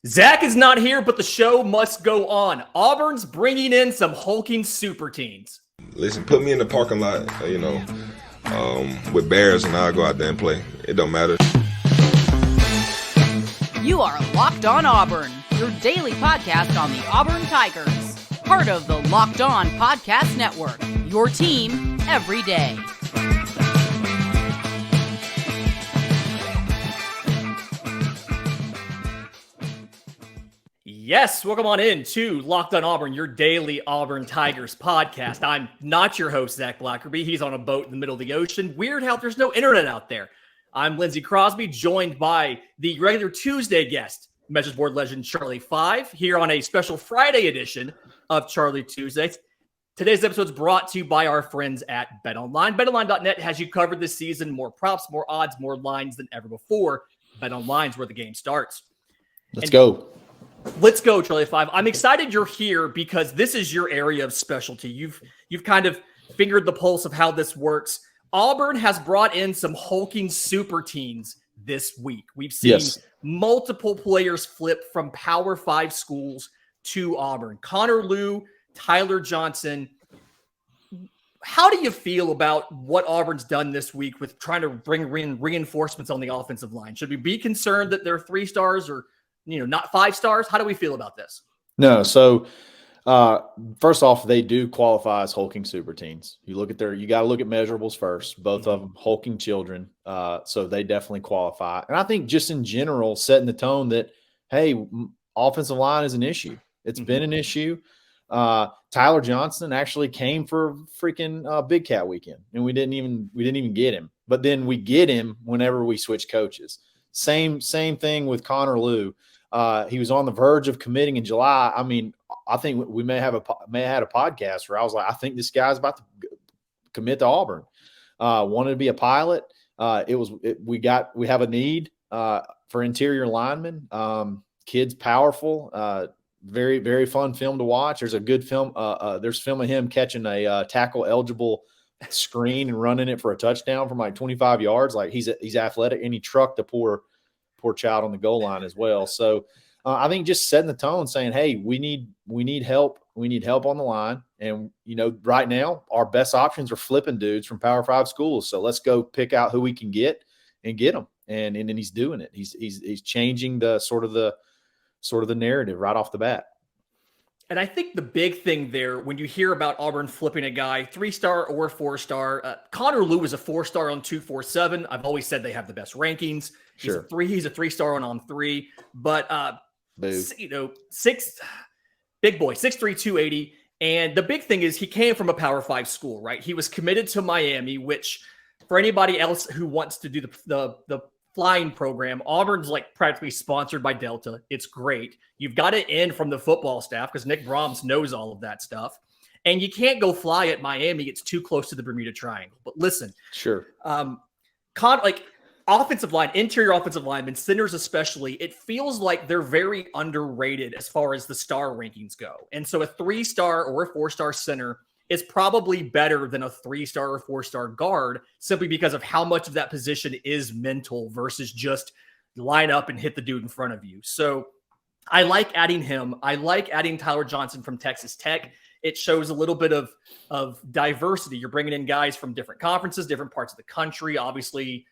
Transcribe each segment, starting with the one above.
Zac is not here, but the show must go on. Auburn's bringing in some hulking super teens. Listen, put me in the parking lot, with Bears, and I'll go out there and play. It don't matter. You are Locked On Auburn, your daily podcast on the Auburn Tigers. Part of the Locked On Podcast Network, your team every day. Yes, welcome on in to Locked On Auburn, your daily Auburn Tigers podcast. I'm not your host, Zac Blackerby. He's on a boat in the middle of the ocean. Weird how there's no internet out there. I'm Lindsay Crosby, joined by the regular Tuesday guest, Message Board legend Charlie 5, here on a special Friday edition of Charlie Tuesdays. Today's episode is brought to you by our friends at BetOnline. BetOnline.net has you covered this season. More props, more odds, more lines than ever before. BetOnline is where the game starts. Let's go, Charlie 5. I'm excited you're here because this is your area of specialty. You've kind of fingered the pulse of how this works. Auburn has brought in some hulking super teens this week. We've seen multiple players flip from Power 5 schools to Auburn. Connor Lew, Tyler Johnson. How do you feel about what Auburn's done this week with trying to bring in reinforcements on the offensive line? Should we be concerned that they're 3 stars or not 5 stars? How do we feel about this? No. So first off, they do qualify as hulking super teens. You got to look at measurables first, both of them hulking children. So they definitely qualify. And I think just in general, setting the tone that, hey, offensive line is an issue. It's been an issue. Tyler Johnson actually came for freaking Big Cat weekend, and we didn't even get him. But then we get him whenever we switch coaches. Same thing with Connor Lew. He was on the verge of committing in July. I mean, I think we may have had a podcast where I was like, I think this guy's about to commit to Auburn. Wanted to be a pilot. We have a need for interior linemen. Kid's powerful. Very, very fun film to watch. There's a good film. There's film of him catching a tackle eligible screen and running it for a touchdown from like 25 yards. Like he's athletic, and he trucked the poor child on the goal line as well. So I think just setting the tone, saying, hey, we need help. We need help on the line. And, right now our best options are flipping dudes from Power 5 schools. So let's go pick out who we can get and get them. And then he's doing it. He's changing the sort of the narrative right off the bat. And I think the big thing there, when you hear about Auburn flipping a guy, 3-star or 4-star, Connor Lew is a 4-star on 247. I've always said they have the best rankings. He's a 3-star on 3. But, big boy, 6'3", 280. And the big thing is he came from a Power 5 school, right? He was committed to Miami, which for anybody else who wants to do the flying program, Auburn's like practically sponsored by Delta. It's great. You've got it in from the football staff because Nick Brahms knows all of that stuff. And you can't go fly at Miami. It's too close to the Bermuda Triangle. But listen, offensive line, interior offensive linemen, centers especially, it feels like they're very underrated as far as the star rankings go. And so a 3-star or a 4-star center is probably better than a 3-star or 4-star guard simply because of how much of that position is mental versus just line up and hit the dude in front of you. So I like adding him. I like adding Tyler Johnson from Texas Tech. It shows a little bit of diversity. You're bringing in guys from different conferences, different parts of the country. Obviously,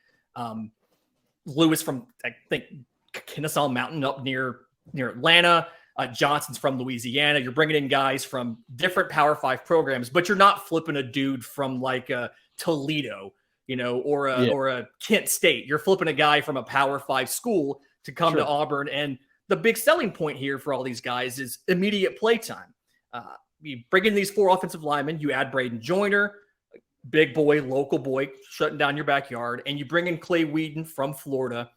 Lewis from, I think, Kennesaw Mountain up near Atlanta. Johnson's from Louisiana. You're bringing in guys from different Power 5 programs, but you're not flipping a dude from like a Toledo, or a Kent State. You're flipping a guy from a Power 5 school to come to Auburn. And the big selling point here for all these guys is immediate play time. You bring in these 4 offensive linemen, you add Braden Joyner, big boy, local boy, shutting down your backyard, and you bring in Clay Whedon from Florida.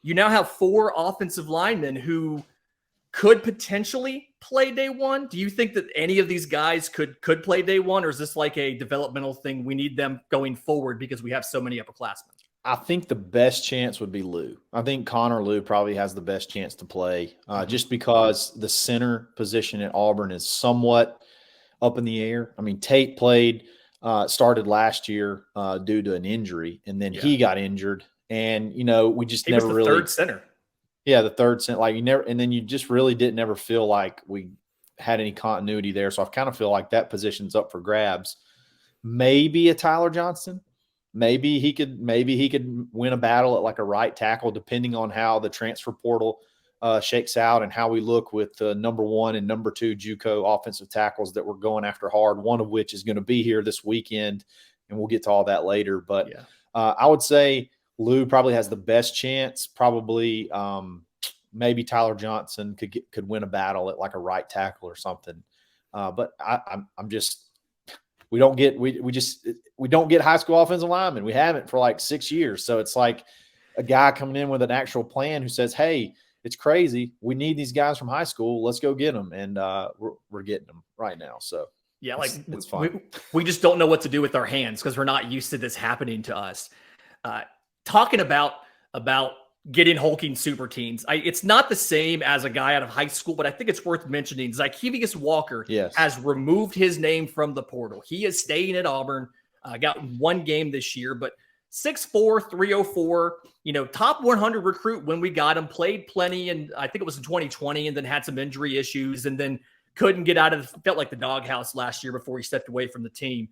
You now have 4 offensive linemen who could potentially play day one. Do you think that any of these guys could play day one, or is this like a developmental thing? We need them going forward because we have so many upperclassmen. I think the best chance would be Lew. I think Connor Lew probably has the best chance to play just because the center position at Auburn is somewhat up in the air. I mean, Tate started last year due to an injury, and then he got injured. And, we just never really – third center. Yeah, the third center, like you never, and then you just really didn't ever feel like we had any continuity there. So I kind of feel like that position's up for grabs. Maybe a Tyler Johnson. Maybe he could win a battle at like a right tackle, depending on how the transfer portal shakes out and how we look with the number 1 and number 2 JUCO offensive tackles that we're going after hard. One of which is going to be here this weekend, and we'll get to all that later. But yeah. I would say Lou probably has the best chance. Probably maybe Tyler Johnson could win a battle at like a right tackle or something. But I'm just. We don't get high school offensive linemen. We haven't for like 6 years. So it's like a guy coming in with an actual plan who says, "Hey, it's crazy. We need these guys from high school. Let's go get them." And we're getting them right now. So yeah, like it's fun. We just don't know what to do with our hands because we're not used to this happening to us. Talking about getting hulking super teams. It's not the same as a guy out of high school, but I think it's worth mentioning. Zykevious Walker has removed his name from the portal. He is staying at Auburn. Got 1 game this year, but 6'4", 304, top 100 recruit when we got him, played plenty. And I think it was in 2020 and then had some injury issues and then couldn't get out of felt like the doghouse last year before he stepped away from the team.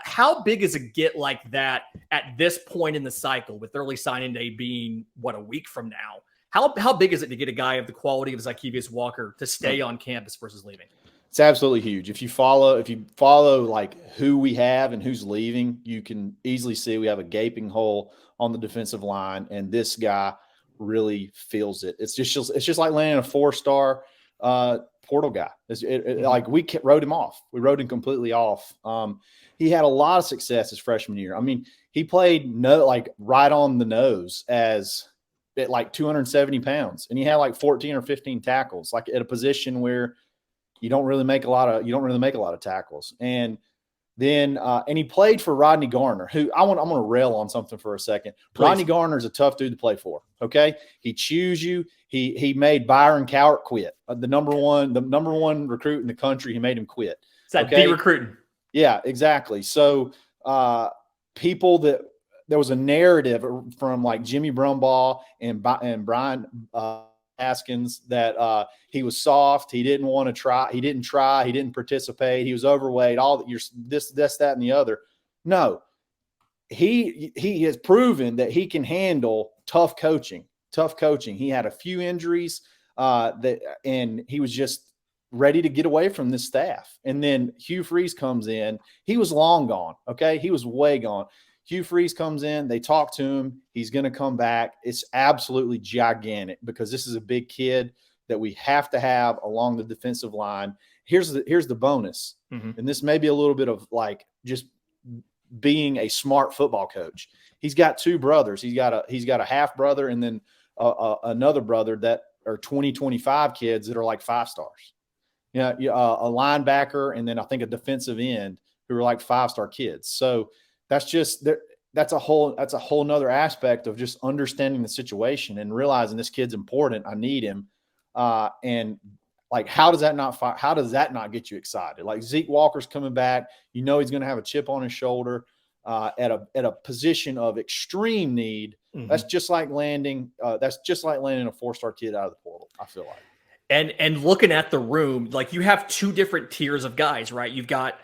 How big is a get like that at this point in the cycle with early signing day being, a week from now? How big is it to get a guy of the quality of Zykevious Walker to stay on campus versus leaving? It's absolutely huge. If you follow like who we have and who's leaving, you can easily see we have a gaping hole on the defensive line, and this guy really feels it. It's just like landing a 4-star portal guy. Like we wrote him off. We wrote him completely off. He had a lot of success his freshman year. I mean, he played right on the nose at like 270 pounds, and he had like 14 or 15 tackles, like at a position where you don't really make a lot of tackles. And then and he played for Rodney Garner, who I'm going to rail on something for a second. Please. Rodney Garner is a tough dude to play for. Okay, he chews you. He made Byron Cowart quit. The number one recruit in the country. He made him quit. It's that big recruiting. Yeah, exactly. So there was a narrative from like Jimmy Brumbaugh and Brian Haskins that he was soft. He didn't want to try. He didn't try. He didn't participate. He was overweight. All that. You're this, that, and the other. No, he has proven that he can handle tough coaching. He had a few injuries and he was just ready to get away from this staff. And then Hugh Freeze comes in. He was long gone. Okay. He was way gone. Hugh Freeze comes in. They talk to him. He's going to come back. It's absolutely gigantic because this is a big kid that we have to have along the defensive line. Here's the bonus. Mm-hmm. And this may be a little bit of like just being a smart football coach. He's got 2 brothers. He's got a half brother and then another brother that are 25 kids that are like 5 stars. A linebacker and then I think a defensive end who are like 5-star kids. So that's a whole nother aspect of just understanding the situation and realizing this kid's important. I need him. And like, how does that not get you excited? Like Zeke Walker's coming back, he's going to have a chip on his shoulder at a position of extreme need. Mm-hmm. That's just like landing a 4-star kid out of the portal, I feel like. And looking at the room, like you have 2 different tiers of guys, right? You've got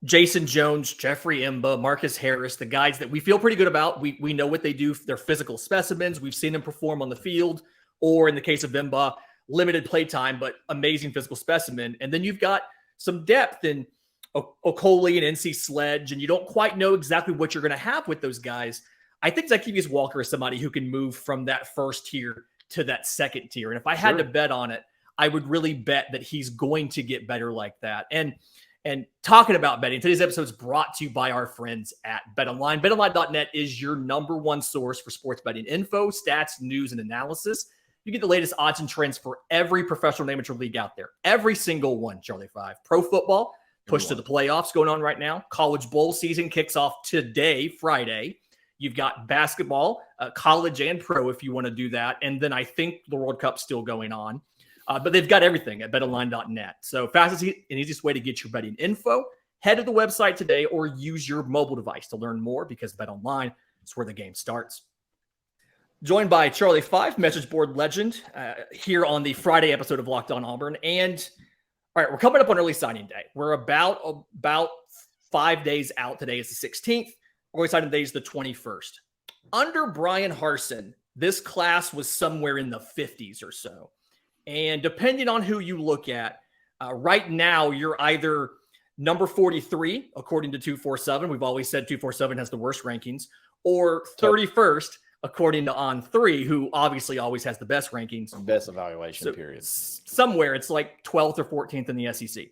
Jason Jones, Jeffrey Imba, Marcus Harris, the guys that we feel pretty good about. We know what they do. They're physical specimens. We've seen them perform on the field, or in the case of Imba, limited play time, but amazing physical specimen. And then you've got some depth in Okoli and NC Sledge, and you don't quite know exactly what you're going to have with those guys. I think Zykevious Walker is somebody who can move from that first tier to that second tier. And if I had to bet on it, I would really bet that he's going to get better like that. And talking about betting, today's episode is brought to you by our friends at BetOnline. BetOnline.net is your number 1 source for sports betting info, stats, news, and analysis. You get the latest odds and trends for every professional and amateur league out there. Every single one, Charlie 5. Pro football, push to the playoffs going on right now. College bowl season kicks off today, Friday. You've got basketball, college and pro if you want to do that. And then I think the World Cup's still going on. But they've got everything at betonline.net. So fastest and easiest way to get your betting info. Head to the website today or use your mobile device to learn more because BetOnline is where the game starts. Joined by Charlie Five, message board legend, here on the Friday episode of Locked On Auburn. And all right, we're coming up on early signing day. We're about 5 days out. Today is the 16th. Early signing day is the 21st. Under Brian Harsin, this class was somewhere in the 50s or so. And depending on who you look at, right now you're either number 43, according to 247. We've always said 247 has the worst rankings, or 31st, according to On3, who obviously always has the best rankings. Best evaluation period. Somewhere it's like 12th or 14th in the SEC.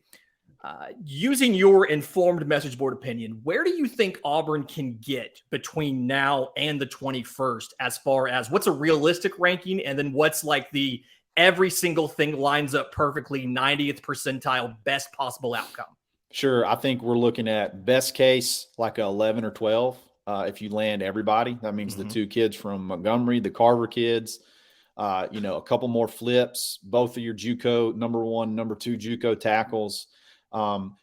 Using your informed message board opinion, where do you think Auburn can get between now and the 21st as far as what's a realistic ranking, and then what's like the every single thing lines up perfectly 90th percentile best possible outcome? Sure. I think we're looking at best case like a 11 or 12. If you land everybody, that means the two kids from Montgomery, the Carver kids, a couple more flips, both of your JUCO number 1, number 2 JUCO tackles. I'm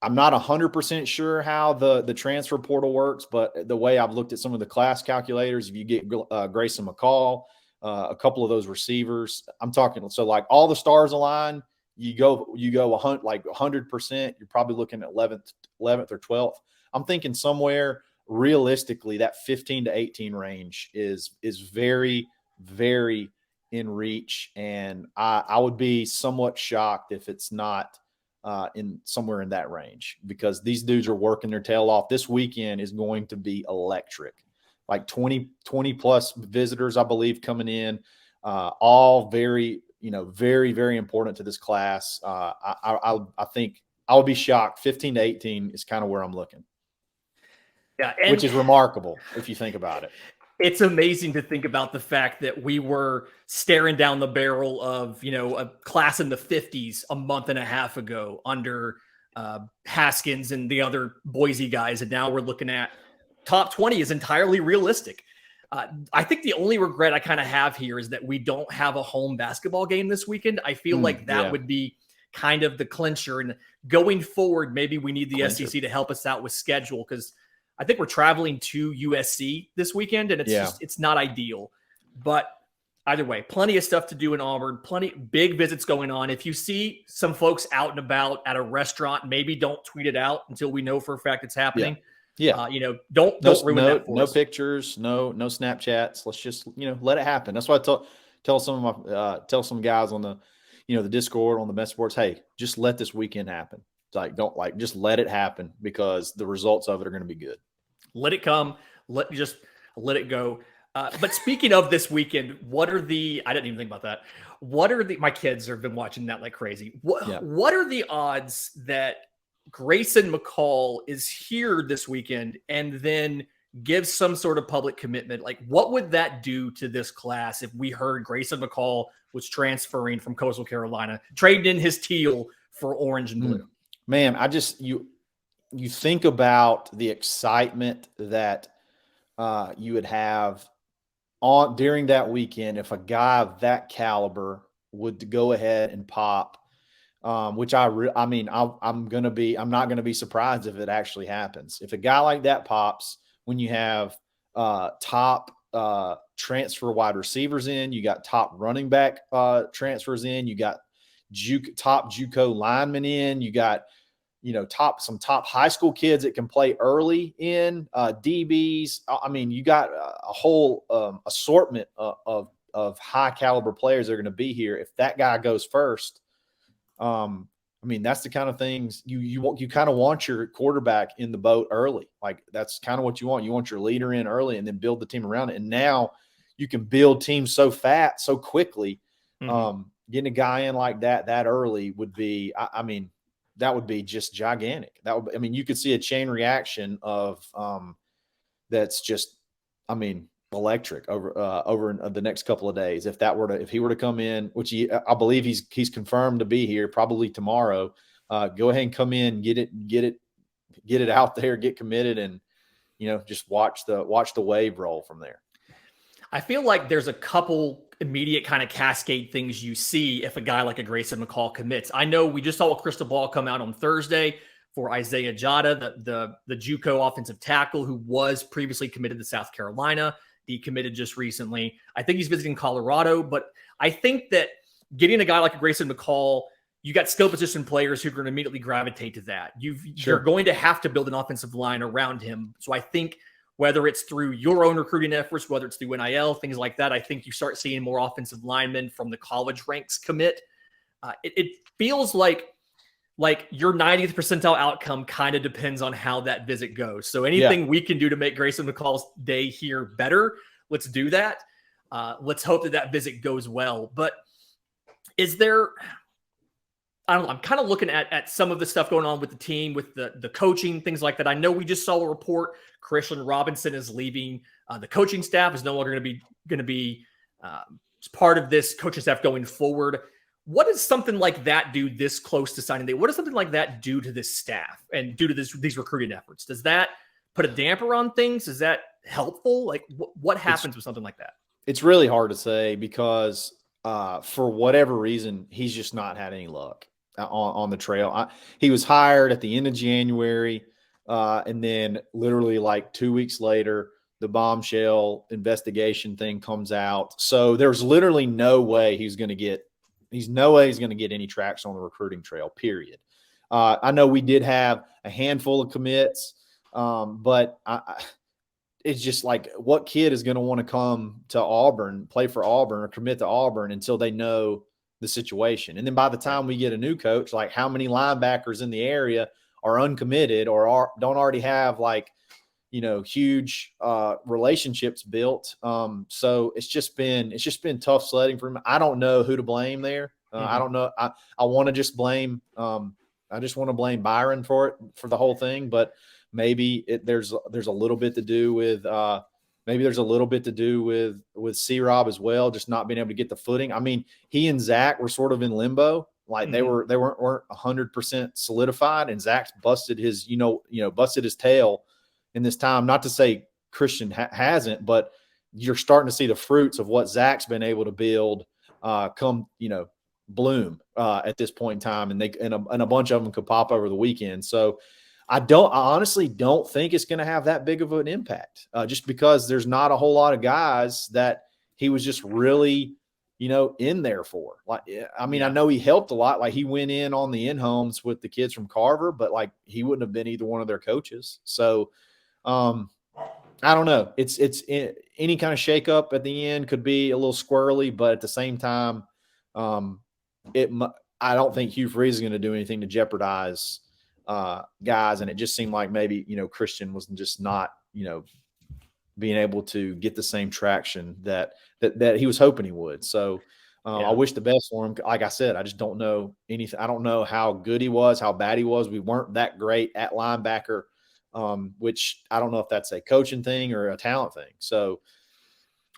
not 100% sure how the transfer portal works, but the way I've looked at some of the class calculators, if you get Grayson McCall, a couple of those receivers, I'm talking, so like all the stars align, you go 100%, you're probably looking at 11th or 12th. I'm thinking somewhere realistically that 15 to 18 range is very, very in reach. And I would be somewhat shocked if it's not in somewhere in that range, because these dudes are working their tail off. This weekend is going to be electric. Like 20 plus visitors, I believe, coming in, all very, very, very important to this class. I think I would be shocked. 15 to 18 is kind of where I'm looking. Yeah, which is remarkable if you think about it. It's amazing to think about the fact that we were staring down the barrel of, a class in the 50s a month and a half ago under Haskins and the other Boise guys. And now we're looking at top 20 is entirely realistic. I think the only regret I kind of have here is that we don't have a home basketball game this weekend. I feel like that would be kind of the clincher. And going forward, maybe we need the SEC to help us out with schedule, because I think we're traveling to USC this weekend, and it's not ideal. But either way, plenty of stuff to do in Auburn, plenty big visits going on. If you see some folks out and about at a restaurant, maybe don't tweet it out until we know for a fact it's happening. Yeah. Don't ruin that for us. No pictures, no Snapchats. Let's just, let it happen. That's why I tell some of my some guys on the, the Discord, on the message boards, hey, just let this weekend happen. Just let it happen, because the results of it are going to be good. Let it come. Let it go. But speaking of this weekend, I didn't even think about that. My kids have been watching that like crazy. What are the odds that Grayson McCall is here this weekend and then gives some sort of public commitment? Like, what would that do to this class if we heard Grayson McCall was transferring from Coastal Carolina, trading in his teal for orange and blue? Man, you think about the excitement that you would have during that weekend if a guy of that caliber would go ahead and pop, which I'm not going to be surprised if it actually happens. If a guy like that pops, when you have top transfer wide receivers in, you got top running back transfers in, you got top JUCO linemen in, you got some top high school kids that can play early in, DBs. You got a whole assortment of high caliber players that are going to be here. If that guy goes first, that's the kind of things you kind of want your quarterback in the boat early. Like, that's kind of what you want. You want your leader in early and then build the team around it. And now you can build teams so quickly. Getting a guy in like that early would be, that would be just gigantic. You could see a chain reaction of that's just, electric over the next couple of days. If he were to come in, which I believe he's confirmed to be here probably tomorrow, go ahead and come in, get it out there, get committed, and just watch the wave roll from there. I feel like there's a couple immediate kind of cascade things you see if a guy like a Grayson McCall commits. I know we just saw a crystal ball come out on Thursday for Isaiah Jada, the JUCO offensive tackle who was previously committed to South Carolina. decommitted just recently. I think he's visiting Colorado, but I think that getting a guy like a Grayson McCall, you got skill position players who are going to immediately gravitate to that. You're going to have to build an offensive line around him. So I think whether it's through your own recruiting efforts, whether it's through NIL, things like that, I think you start seeing more offensive linemen from the college ranks commit. It feels like your 90th percentile outcome kind of depends on how that visit goes. So anything we can do to make Grayson McCall's day here better, let's do that. Let's hope that visit goes well. But is there, I don't know, I'm kind of looking at some of the stuff going on with the team, with the coaching, things like that. I know we just saw a report Christian Robinson is leaving. The coaching staff is no longer going to be part of this coaching staff going forward. What does something like that do this close to signing day? What does something like that do to this staff and do to these recruiting efforts? Does that put a damper on things? Is that helpful? Like what happens with something like that? It's really hard to say because for whatever reason, he's just not had any luck on the trail. He was hired at the end of January, and then literally like 2 weeks later, the bombshell investigation thing comes out. So there's literally no way he's going to get any traction on the recruiting trail, period. I know we did have a handful of commits, but it's just like, what kid is going to want to come to Auburn, play for Auburn, or commit to Auburn until they know the situation? And then by the time we get a new coach, like how many linebackers in the area are uncommitted or don't already have huge relationships built. So it's just been tough sledding for him. I don't know who to blame there. I don't know. I want to just blame. I just want to blame Byron for the whole thing, but maybe there's a little bit to do with with C-Rob as well, just not being able to get the footing. I mean, he and Zac were sort of in limbo. Like they weren't 100% solidified, and Zac's busted his tail in this time. Not to say Christian hasn't, but you're starting to see the fruits of what Zac's been able to build bloom at this point in time, and a bunch of them could pop over the weekend. So I honestly don't think it's going to have that big of an impact, just because there's not a whole lot of guys that he was just really, in there for. Like, I mean, I know he helped a lot. Like he went in on the in-homes with the kids from Carver, but like he wouldn't have been either one of their coaches. So I don't know. It's any kind of shakeup at the end could be a little squirrely, but at the same time, I don't think Hugh Freeze is going to do anything to jeopardize guys. And it just seemed like maybe, Christian was just not, being able to get the same traction that he was hoping he would. So I wish the best for him. Like I said, I just don't know anything. I don't know how good he was, how bad he was. We weren't that great at linebacker, which I don't know if that's a coaching thing or a talent thing. So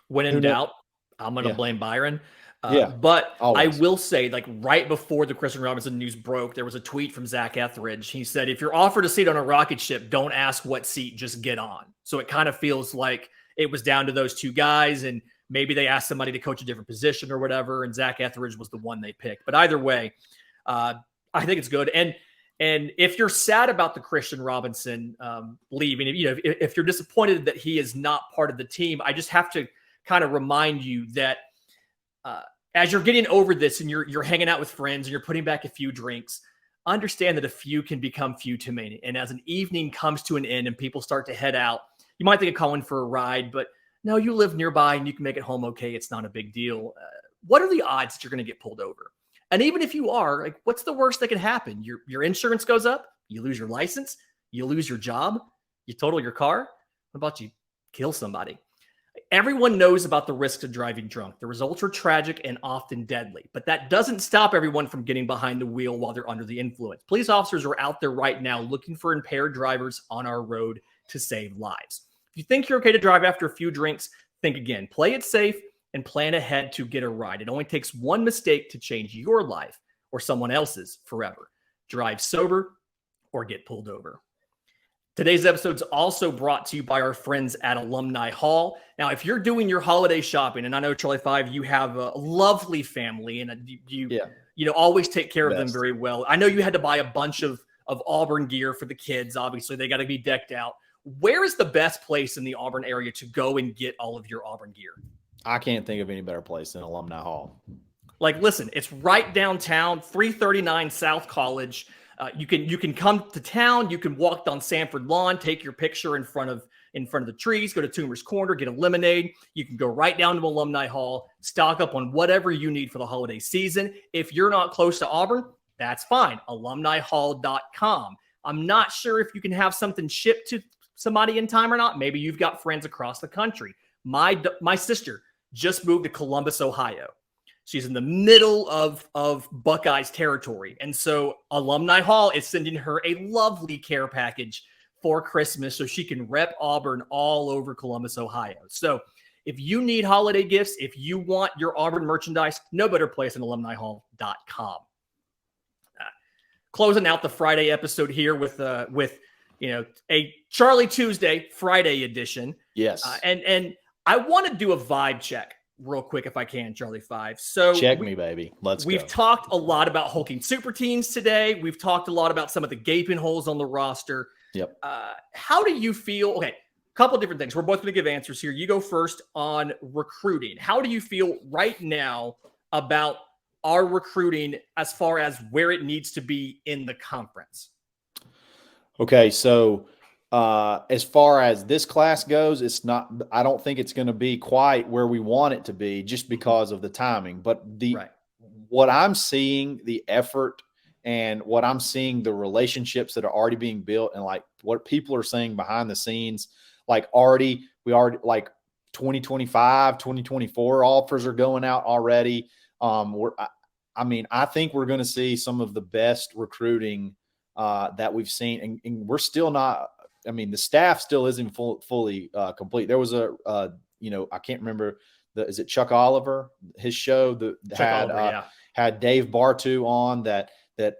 when in doubt, I'm going to blame Byron. But always. I will say, like right before the Christian Robinson news broke, there was a tweet from Zac Etheridge. He said, if you're offered a seat on a rocket ship, don't ask what seat, just get on. So it kind of feels like it was down to those two guys, and maybe they asked somebody to coach a different position or whatever, and Zac Etheridge was the one they picked. But either way, I think it's good. And if you're sad about the Christian Robinson leaving, if you're disappointed that he is not part of the team, I just have to kind of remind you that as you're getting over this and you're hanging out with friends and you're putting back a few drinks, understand that a few can become few too many. And as an evening comes to an end and people start to head out, you might think of calling for a ride, but no, you live nearby and you can make it home okay. It's not a big deal. What are the odds that you're going to get pulled over? And even if you are, like, what's the worst that could happen? Your insurance goes up, you lose your license, you lose your job, you total your car. What about you kill somebody? Everyone knows about the risks of driving drunk. The results are tragic and often deadly, but that doesn't stop everyone from getting behind the wheel while they're under the influence. Police officers are out there right now looking for impaired drivers on our road to save lives. If you think you're okay to drive after a few drinks, think again. Play it safe and plan ahead to get a ride. It only takes one mistake to change your life or someone else's forever. Drive sober or get pulled over. Today's episode is also brought to you by our friends at Alumni Hall. Now, if you're doing your holiday shopping, and I know, Charlie 5, you have a lovely family, and you always take care of them very well. I know you had to buy a bunch of Auburn gear for the kids. Obviously, they got to be decked out. Where is the best place in the Auburn area to go and get all of your Auburn gear? I can't think of any better place than Alumni Hall. Like, listen, it's right downtown, 339 South College. You can come to town. You can walk down Sanford Lawn, take your picture in front of the trees, go to Toomer's Corner, get a lemonade. You can go right down to Alumni Hall, stock up on whatever you need for the holiday season. If you're not close to Auburn, that's fine. alumnihall.com. I'm not sure if you can have something shipped to somebody in time or not. Maybe you've got friends across the country. My sister just moved to Columbus, Ohio. She's in the middle of Buckeyes territory. And so Alumni Hall is sending her a lovely care package for Christmas so she can rep Auburn all over Columbus, Ohio. So if you need holiday gifts, if you want your Auburn merchandise, no better place than alumnihall.com. Closing out the Friday episode here with a Charlie Tuesday Friday edition. Yes. And I want to do a vibe check real quick if I can, Charlie 5. So check me, baby. We've talked a lot about hulking super teams today. We've talked a lot about some of the gaping holes on the roster. Yep. How do you feel? Okay, a couple of different things. We're both going to give answers here. You go first on recruiting. How do you feel right now about our recruiting as far as where it needs to be in the conference? Okay, so as far as this class goes, I don't think it's going to be quite where we want it to be just because of the timing. But what I'm seeing, the effort and what I'm seeing, the relationships that are already being built and like what people are saying behind the scenes, like we already like 2025, 2024 offers are going out already. I think we're going to see some of the best recruiting that we've seen, and we're still not. I mean, the staff still isn't fully complete. There was I can't remember is it Chuck Oliver? His show had Dave Bartu on that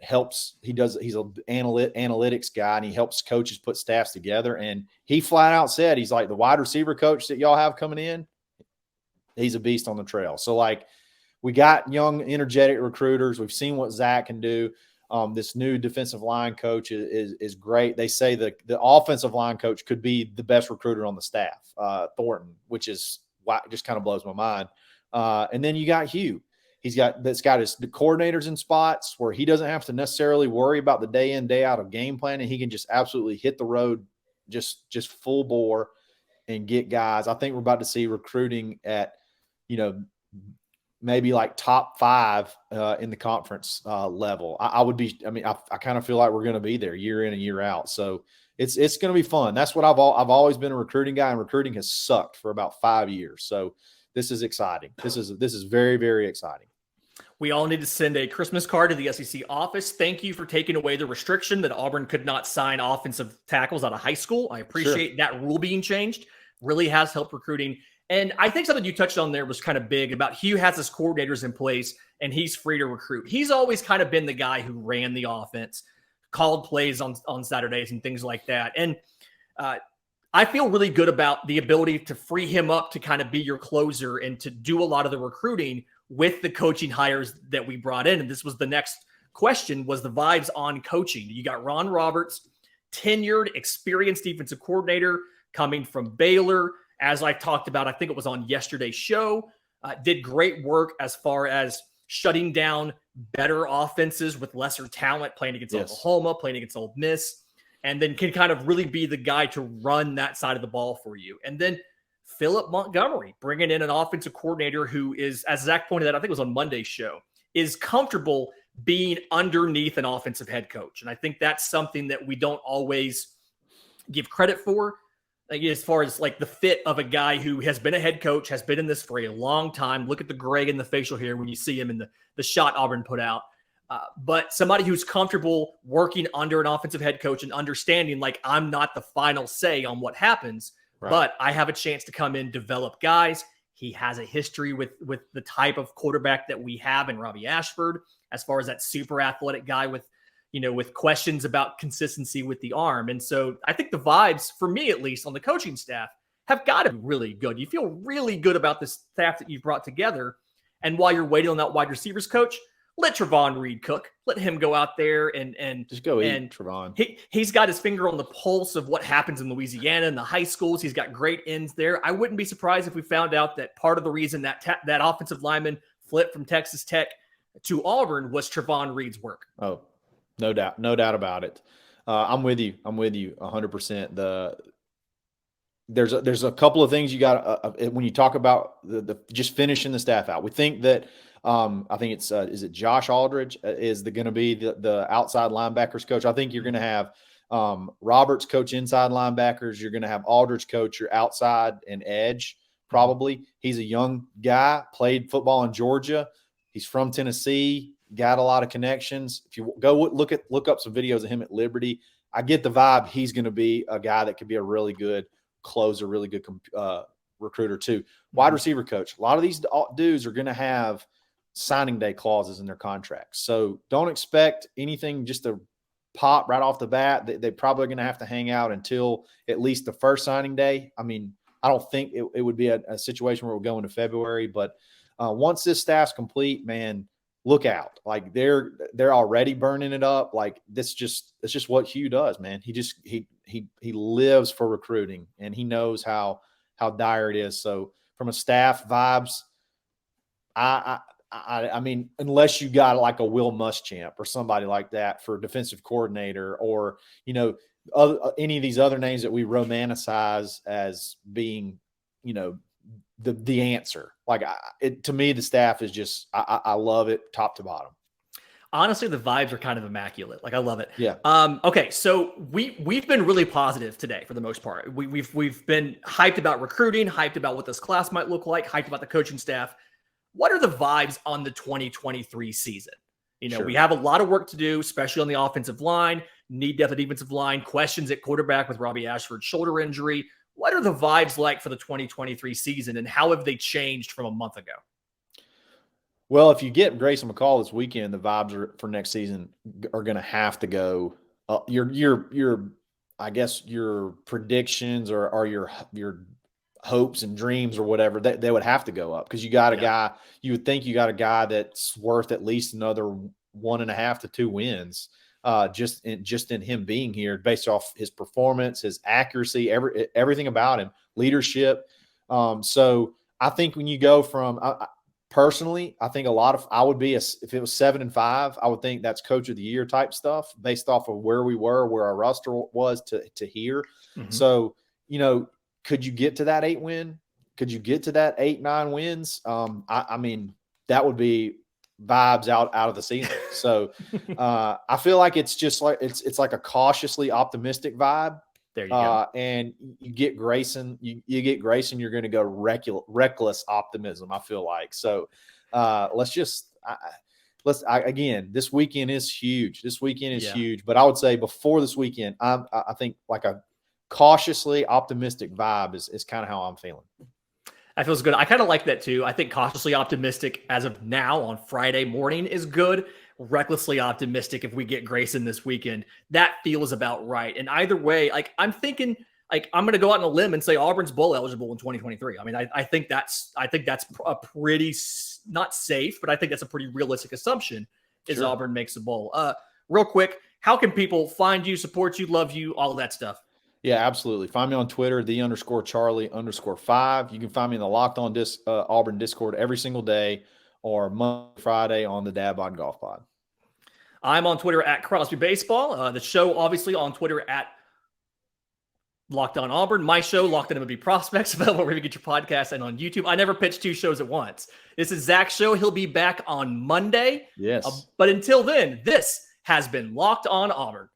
helps. He's an analytics guy, and he helps coaches put staffs together. And he flat out said, he's like, the wide receiver coach that y'all have coming in, he's a beast on the trail. So like, we got young, energetic recruiters. We've seen what Zac can do. This new defensive line coach is great. They say the offensive line coach could be the best recruiter on the staff, Thornton, which is just kind of blows my mind. And then you got Hugh. He's got the coordinators in spots where he doesn't have to necessarily worry about the day in, day out of game planning. He can just absolutely hit the road, just full bore and get guys. I think we're about to see recruiting at, maybe like top 5 in the conference level. I kind of feel like we're going to be there year in and year out. So it's going to be fun. That's what I've always been a recruiting guy, and recruiting has sucked for about 5 years. So this is exciting. This is very, very exciting. We all need to send a Christmas card to the SEC office. Thank you for taking away the restriction that Auburn could not sign offensive tackles out of high school. I appreciate that rule being changed. Really has helped recruiting. And I think something you touched on there was kind of big about Hugh has his coordinators in place and he's free to recruit. He's always kind of been the guy who ran the offense, called plays on Saturdays and things like that. And I feel really good about the ability to free him up to kind of be your closer and to do a lot of the recruiting with the coaching hires that we brought in. And this was the next question, was the vibes on coaching. You got Ron Roberts, tenured, experienced defensive coordinator coming from Baylor. As I talked about, I think it was on yesterday's show, did great work as far as shutting down better offenses with lesser talent, playing against Oklahoma, playing against Ole Miss, and then can kind of really be the guy to run that side of the ball for you. And then Philip Montgomery, bringing in an offensive coordinator who is, as Zac pointed out, I think it was on Monday's show, is comfortable being underneath an offensive head coach. And I think that's something that we don't always give credit for. Like, as far as like the fit of a guy who has been a head coach, has been in this for a long time. Look at the gray in the facial hair when you see him in the shot Auburn put out. But somebody who's comfortable working under an offensive head coach and understanding, like, I'm not the final say on what happens, but I have a chance to come in, develop guys. He has a history with the type of quarterback that we have in Robbie Ashford, as far as that super athletic guy with questions about consistency with the arm. And so I think the vibes, for me at least, on the coaching staff have got to be really good. You feel really good about the staff that you've brought together. And while you're waiting on that wide receivers coach, let Trevon Reed cook. Let him go out there and just go eat, Trevon. He's got his finger on the pulse of what happens in Louisiana and the high schools. He's got great ends there. I wouldn't be surprised if we found out that part of the reason that that offensive lineman flipped from Texas Tech to Auburn was Trevon Reed's work. Oh, no doubt about it. I'm with you 100%. There's a couple of things you got when you talk about the just finishing the staff out. We think that I think it's is it Josh Aldridge is going to be the outside linebackers coach. I think you're going to have Roberts coach inside linebackers. You're going to have Aldridge coach your outside and edge probably. He's a young guy, played football in Georgia. He's from Tennessee, got a lot of connections. If you go look up some videos of him at Liberty, I get the vibe he's going to be a guy that could be a really good closer, really good recruiter too. Wide receiver coach. A lot of these dudes are going to have signing day clauses in their contracts. So don't expect anything just to pop right off the bat. They probably going to have to hang out until at least the first signing day. I mean, I don't think it would be a situation where we'll go into February, but once this staff's complete, man, look out. Like they're already burning it up. Like it's just what Hugh does, man. He lives for recruiting and he knows how dire it is. So from a staff vibes, I mean, unless you got like a Will Muschamp or somebody like that for defensive coordinator, or any of these other names that we romanticize as being, the answer. Like to me, the staff is just I love it top to bottom. Honestly, the vibes are kind of immaculate. Like I love it. Yeah. Okay, so we've been really positive today for the most part. We've been hyped about recruiting, hyped about what this class might look like, hyped about the coaching staff. What are the vibes on the 2023 season? Sure. We have a lot of work to do, especially on the offensive line, need depth at defensive line, questions at quarterback with Robbie Ashford's shoulder injury. What are the vibes like for the 2023 season, and how have they changed from a month ago? Well, if you get Grayson McCall this weekend, the vibes for next season are going to have to go. I guess your predictions or your hopes and dreams or whatever, they would have to go up because you got a guy. You would think you got a guy that's worth at least another 1.5 to 2 wins. Just in him being here, based off his performance, his accuracy, everything about him, leadership. So I think when you go from personally, I think I would be if it was 7-5, I would think that's coach of the year type stuff based off of where we were, where our roster was to here. Mm-hmm. So could you get to that 8 win? Could you get to that 8-9 wins? I mean, that would be vibes out of the season. So I feel like it's just like it's like a cautiously optimistic vibe. There you go. And you get Grayson, you get Grayson, you're going to go reckless optimism. I feel like so. Again, this weekend is huge. Huge. But I would say before this weekend, I think like a cautiously optimistic vibe is kind of how I'm feeling. That feels good. I kind of like that too. I think cautiously optimistic as of now on Friday morning is good. Recklessly optimistic if we get Grayson this weekend. That feels about right. And either way, like I'm thinking, like I'm going to go out on a limb and say Auburn's bowl eligible in 2023. I mean, I think that's a pretty not safe, but I think that's a pretty realistic assumption is Sure. Auburn makes a bowl. Real quick, how can people find you, support you, love you, all of that stuff? Yeah, absolutely. Find me on Twitter, _Charlie_5. You can find me in the Locked On Auburn Discord every single day, or Monday, Friday on the Dad Bod Golf Pod. I'm on Twitter at Crosby Baseball. The show, obviously, on Twitter at Locked On Auburn. My show, Locked On MLB Prospects, available wherever you get your podcast and on YouTube. I never pitch 2 shows at once. This is Zach's show. He'll be back on Monday. Yes. But until then, this has been Locked On Auburn.